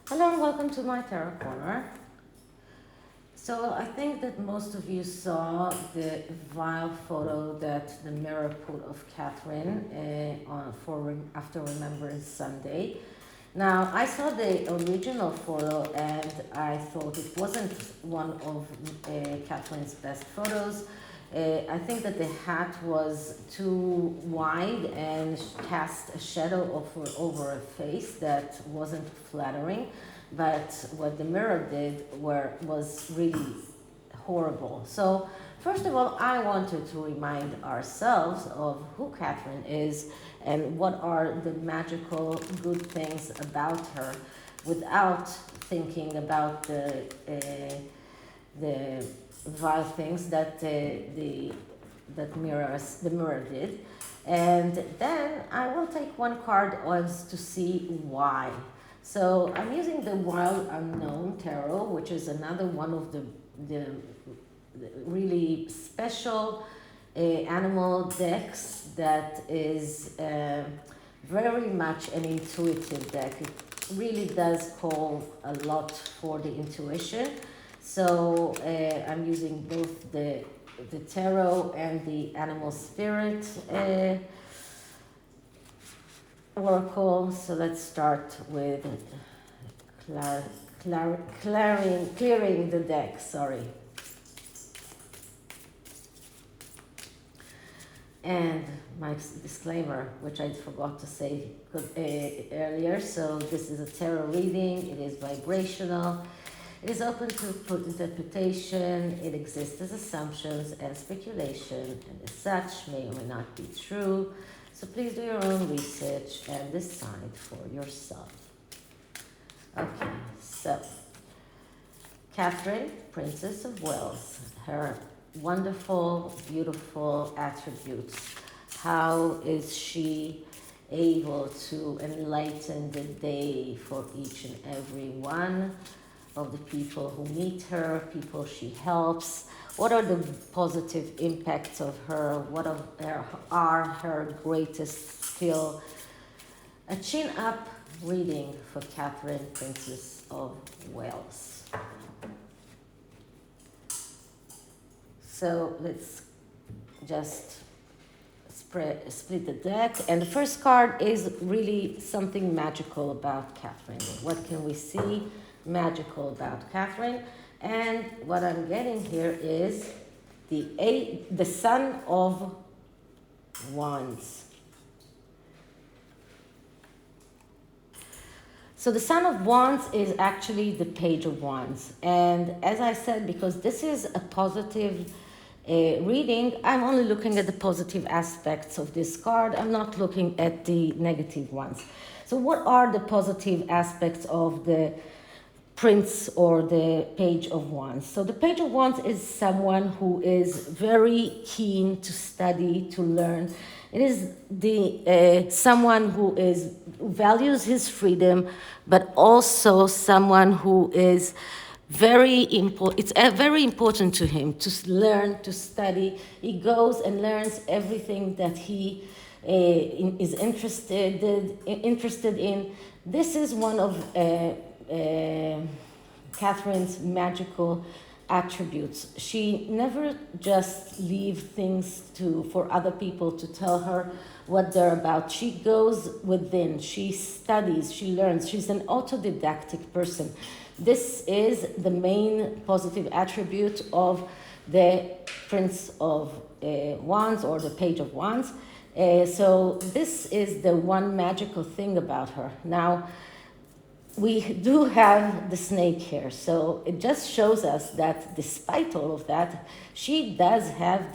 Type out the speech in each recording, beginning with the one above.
Hello and welcome to my tarot corner. So I think that most of you saw the vile photo that the Mirror put of Catherine after Remembrance Sunday. Now I saw the original photo and I thought it wasn't one of Catherine's best photos. I think that the hat was too wide and cast a shadow over a face that wasn't flattering. But what the Mirror did was really horrible. So first of all, I wanted to remind ourselves of who Catherine is and what are the magical good things about her without thinking about the vile things that the Mirror did. And then I will take one card as to see why. So I'm using the Wild Unknown Tarot, which is another one of the really special animal decks that is very much an intuitive deck. It really does call a lot for the intuition. So I'm using both the tarot and the animal spirit oracle. So let's start with clearing the deck. Sorry. And my disclaimer, which I forgot to say earlier. So this is a tarot reading. It is vibrational. It is open to interpretation. It exists as assumptions and speculation, and as such may or may not be true. So please do your own research and decide for yourself. Okay, so Catherine, Princess of Wales, her wonderful, beautiful attributes. How is she able to enlighten the day for each and every one of the people who meet her, people she helps? What are the positive impacts of her? What are her greatest skill? A chin-up reading for Catherine, Princess of Wales. So let's just split the deck. And the first card is really something magical about Catherine. What can we see magical about Catherine? And what I'm getting here is the Son of Wands. So the Son of Wands is actually the Page of Wands. And as I said, because this is a positive reading, I'm only looking at the positive aspects of this card. I'm not looking at the negative ones. So what are the positive aspects of the Prince or the Page of Wands? So the Page of Wands is someone who is very keen to study, to learn. It is the someone who values his freedom, but also someone who is very important. It's very important to him to learn, to study. He goes and learns everything that he is interested in. This is one of Catherine's magical attributes. She never just leaves things for other people to tell her what they're about. She goes within, she studies, she learns. She's an autodidactic person. This is the main positive attribute of the Prince of Wands or the Page of Wands. So this is the one magical thing about her. Now, we do have the snake here, so it just shows us that despite all of that, she does have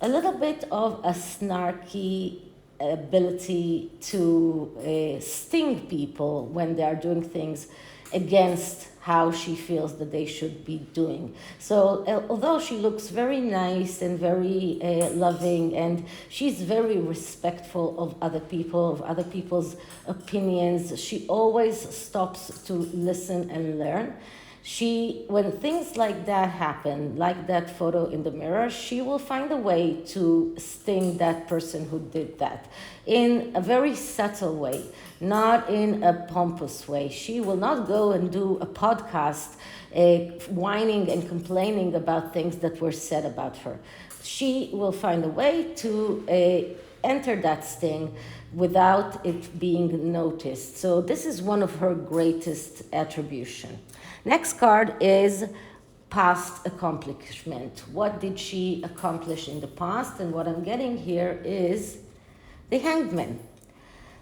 a little bit of a snarky ability to sting people when they are doing things against how she feels that they should be doing. So although she looks very nice and very loving, and she's very respectful of other people, of other people's opinions, she always stops to listen and learn. When things like that happen, like that photo in the mirror, she will find a way to sting that person who did that in a very subtle way, not in a pompous way. She will not go and do a podcast whining and complaining about things that were said about her. She will find a way to enter that sting without it being noticed. So this is one of her greatest attribution. Next card is past accomplishment. What did she accomplish in the past? And what I'm getting here is the Hanged Man.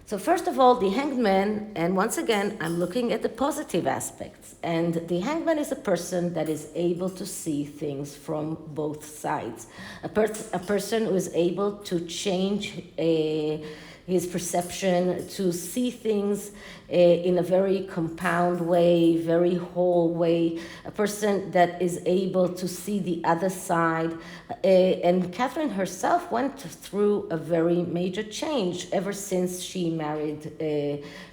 So first of all, the Hanged Man, and once again, I'm looking at the positive aspects. And the Hanged Man is a person that is able to see things from both sides. A person who is able to change his perception, to see things in a very compound way, very whole way, a person that is able to see the other side. And Catherine herself went through a very major change ever since she married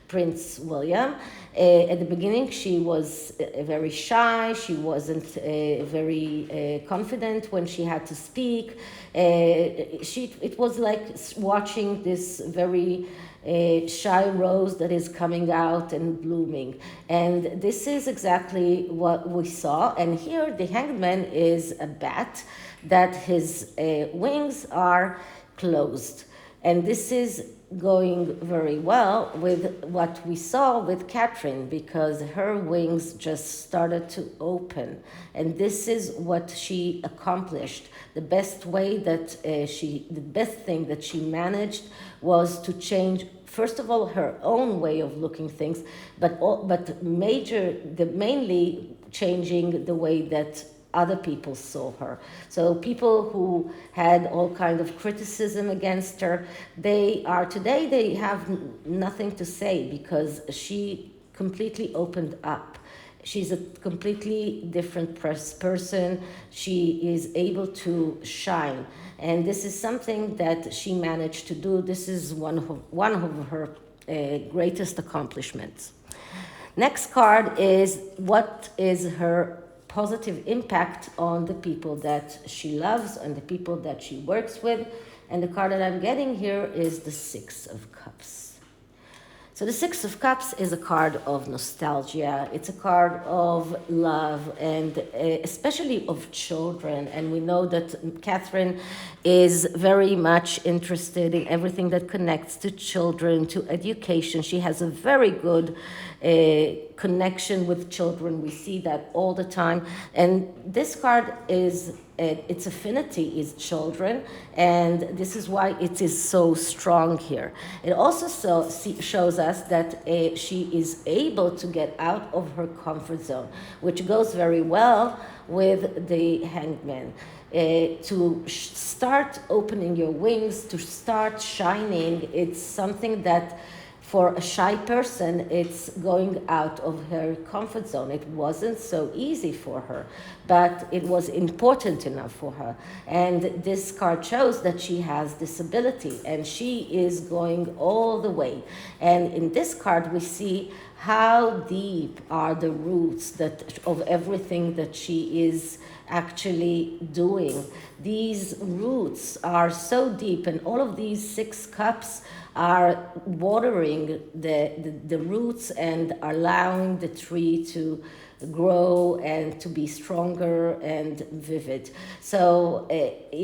Prince William. At the beginning, she was very shy. She wasn't very confident when she had to speak. It was like watching this very shy rose that is coming out and blooming. And this is exactly what we saw. And here, the Hanged Man is a bat that his wings are closed. And this is going very well with what we saw with Catherine, because her wings just started to open. And this is what she accomplished. The best thing that she managed was to change, first of all, her own way of looking things, but mainly changing the way that other people saw her. So people who had all kind of criticism against her, they have nothing to say, because she completely opened up. She's a completely different person. She is able to shine. And this is something that she managed to do. This is one of her greatest accomplishments. Next card is what is her positive impact on the people that she loves and the people that she works with. And the card that I'm getting here is the Six of Cups. So the Six of Cups is a card of nostalgia. It's a card of love, and especially of children. And we know that Catherine is very much interested in everything that connects to children, to education. She has a very good connection with children. We see that all the time. And this card its affinity is children, and this is why it is so strong here. It also shows us that she is able to get out of her comfort zone, which goes very well with the Hanged Man. To start opening your wings, to start shining, it's something that for a shy person, it's going out of her comfort zone. It wasn't so easy for her, but it was important enough for her. And this card shows that she has this ability, and she is going all the way. And in this card, we see how deep are the roots of everything that she is actually doing. These roots are so deep, and all of these 6 cups are watering the roots and allowing the tree to grow and to be stronger and vivid. So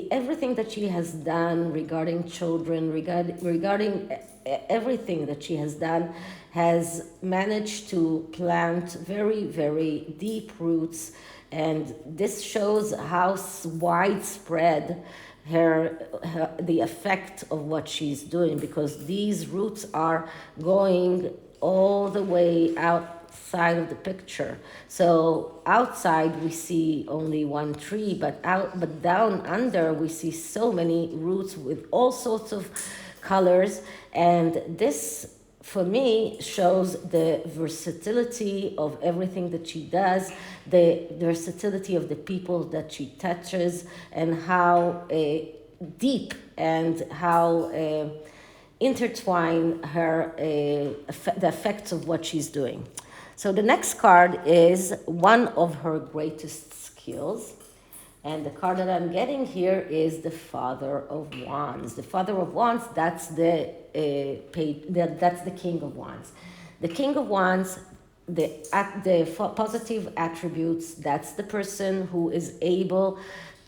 everything that she has done regarding children, regarding everything that she has done, has managed to plant very, very deep roots. And this shows how widespread the effect of what she's doing, because these roots are going all the way outside of the picture. So outside we see only one tree, but down under we see so many roots with all sorts of colors. And this, for me, shows the versatility of everything that she does, the versatility of the people that she touches, and how deep and how intertwine the effects of what she's doing. So the next card is one of her greatest skills. And the card that I'm getting here is the Father of Wands. The Father of Wands, that's the that's the King of Wands. The King of Wands, the positive attributes, that's the person who is able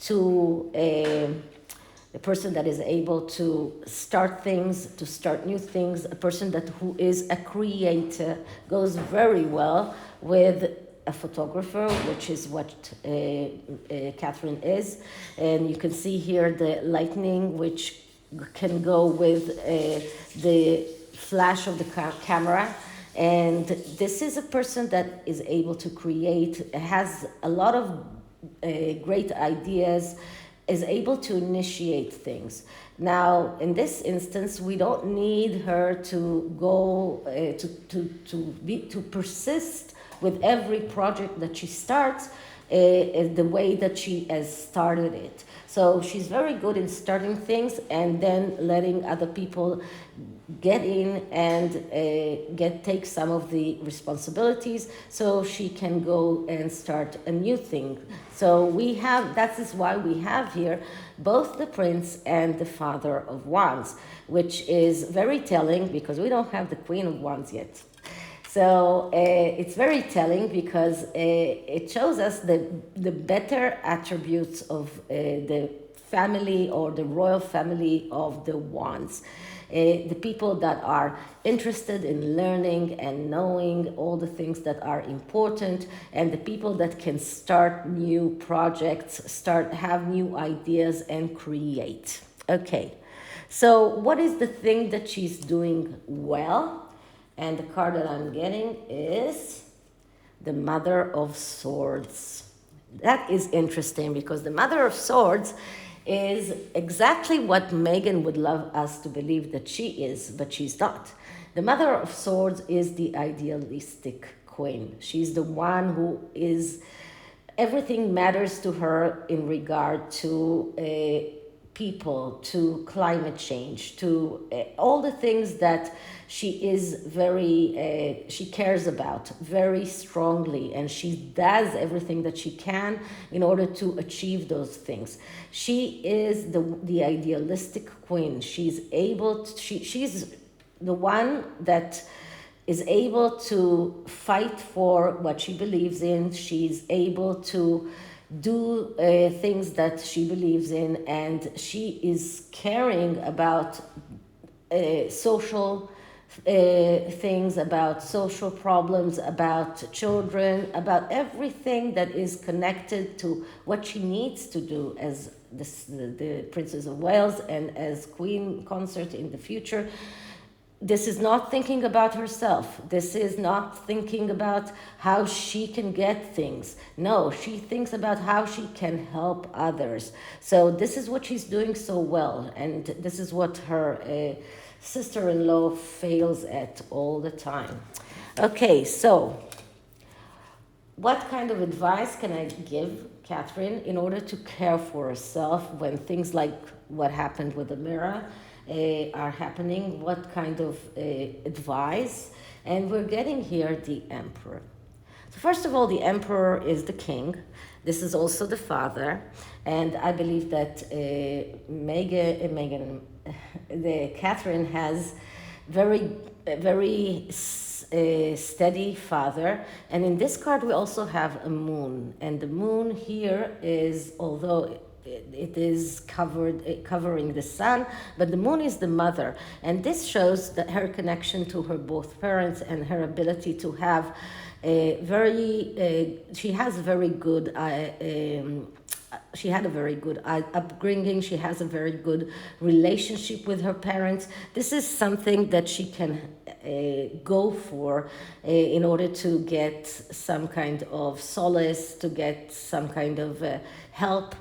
to the person that is able to start things, to start new things, a person that who is a creator, goes very well with a photographer, which is what Catherine is. And you can see here the lightning, which can go with the flash of the camera. And this is a person that is able to create, has a lot of great ideas, is able to initiate things. Now, in this instance, we don't need her to go to persist with every project that she starts the way that she has started it. So she's very good in starting things and then letting other people get in and take some of the responsibilities so she can go and start a new thing. So we have, that is why we have here both the Prince and the Father of Wands, which is very telling because we don't have the Queen of Wands yet. So it's very telling because it shows us the better attributes of the family or the royal family of the Wands. The people that are interested in learning and knowing all the things that are important, and the people that can start new projects, have new ideas and create. Okay, so what is the thing that she's doing well? And the card that I'm getting is the Mother of Swords. That is interesting because the Mother of Swords is exactly what Meghan would love us to believe that she is, but she's not. The Mother of Swords is the idealistic queen. She's the one who is, everything matters to her in regard to people, to climate change, to all the things that she is very, she cares about very strongly, and she does everything that she can in order to achieve those things. She is the idealistic queen. She's able to, she's the one that is able to fight for what she believes in. She's able to do things that she believes in, and she is caring about social things, about social problems, about children, about everything that is connected to what she needs to do as the Princess of Wales and as Queen Consort in the future. This is not thinking about herself. This is not thinking about how she can get things. No, she thinks about how she can help others. So this is what she's doing so well. And this is what her sister-in-law fails at all the time. Okay, so what kind of advice can I give Catherine in order to care for herself when things like what happened with the mirror are happening? What kind of advice? And we're getting here the Emperor. So first of all, the Emperor is the king. This is also the father. And I believe that Catherine has very steady father. And in this card, we also have a moon. And the moon here is, although it is covering the sun, but the moon is the mother, and this shows that her connection to her both parents and her ability to have she has a very good she had a very good upbringing. She has a very good relationship with her parents. This is something that she can go for in order to get some kind of solace, to get some kind of help.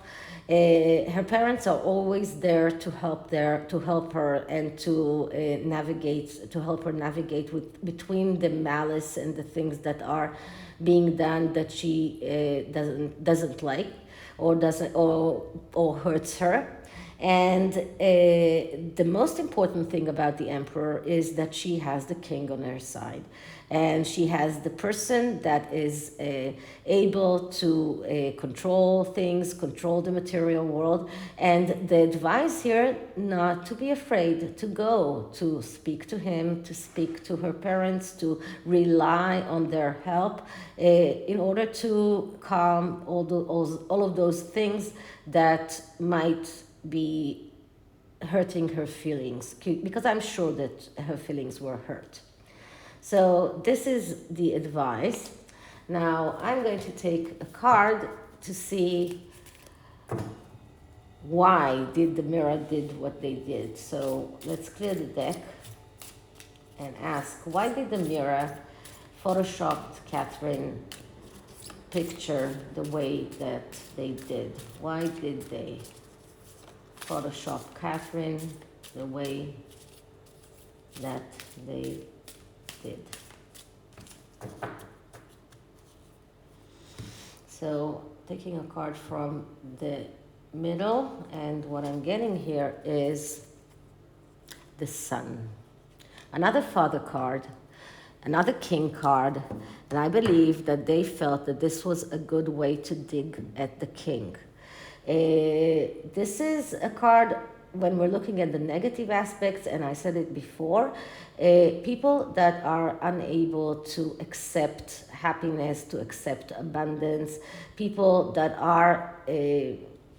Her parents are always there to help her and to help her navigate between the malice and the things that are being done that she doesn't like or hurts her. And the most important thing about the emperor is that she has the king on her side. And she has the person that is able to control things, control the material world. And the advice here, not to be afraid to go, to speak to him, to speak to her parents, to rely on their help in order to calm all of those things that might be hurting her feelings, because I'm sure that her feelings were hurt. So this is the advice. Now I'm going to take a card to see why did the mirror did what they did. So let's clear the deck and ask, why did the mirror photoshopped Catherine picture the way that they did? Why did they Photoshop Catherine the way that they did? So taking a card from the middle, and what I'm getting here is the Sun. Another Father card, another King card, and I believe that they felt that this was a good way to dig at the King. This is a card when we're looking at the negative aspects, and I said it before, people that are unable to accept happiness, to accept abundance, people that are,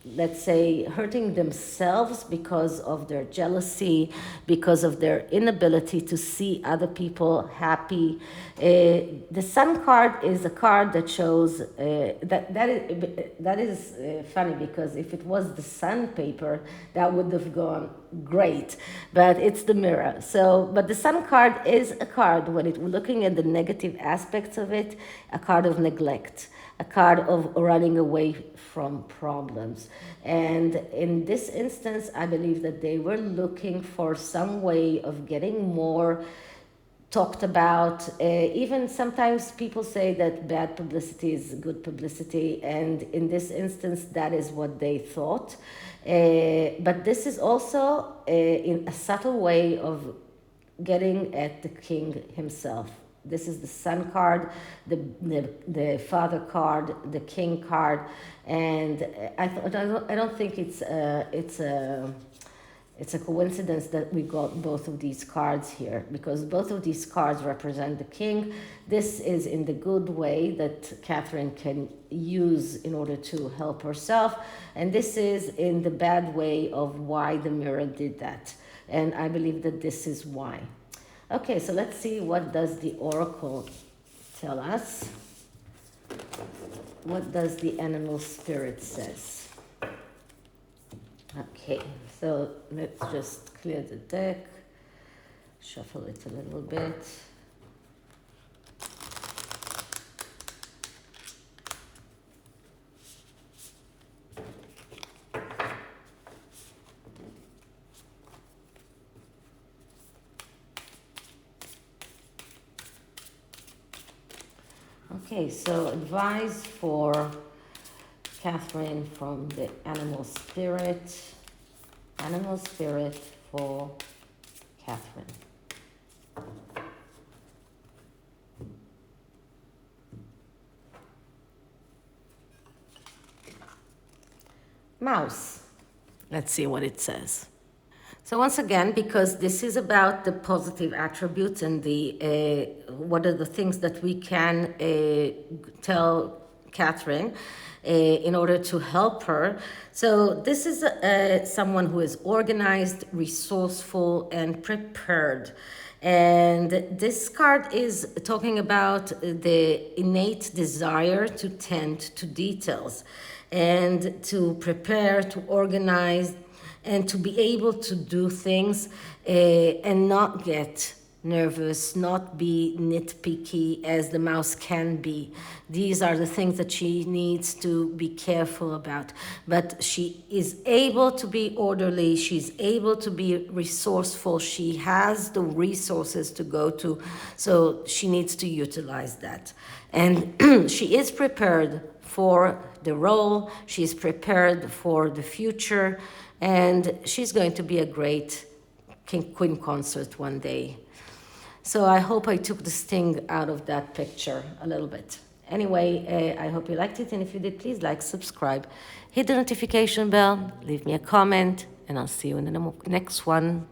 let's say, hurting themselves because of their jealousy, because of their inability to see other people happy. The Sun card is a card that shows, that is funny, because if it was the Sun paper, that would have gone great, but it's the mirror. So, but the Sun card is a card, when we're looking at the negative aspects of it, a card of neglect, a card of running away from problems. And in this instance, I believe that they were looking for some way of getting more talked about. Even sometimes people say that bad publicity is good publicity, and in this instance, that is what they thought. But this is also in a subtle way of getting at the King himself. This is the Sun card, the Father card, the King card, and I don't think it's a coincidence that we got both of these cards here, because both of these cards represent the King. This is in the good way that Catherine can use in order to help herself, and this is in the bad way of why the mirror did that. And I believe that this is why. Okay, so let's see, what does the oracle tell us? What does the animal spirit says? Okay, so let's just clear the deck, shuffle it a little bit. Okay, so advice for Catherine from the animal spirit. Animal spirit for Catherine. Mouse. Let's see what it says. So once again, because this is about the positive attributes and the what are the things that we can tell Catherine in order to help her. So this is someone who is organized, resourceful, and prepared. And this card is talking about the innate desire to tend to details and to prepare, to organize, and to be able to do things and not get nervous, not be nitpicky as the mouse can be. These are the things that she needs to be careful about. But she is able to be orderly, she's able to be resourceful, she has the resources to go to, so she needs to utilize that. And she is prepared for the role, she's prepared for the future, and she's going to be a great queen consort one day. So I hope I took the sting out of that picture a little bit. Anyway, I hope you liked it, and if you did, please like, subscribe, hit the notification bell, leave me a comment, and I'll see you in the next one.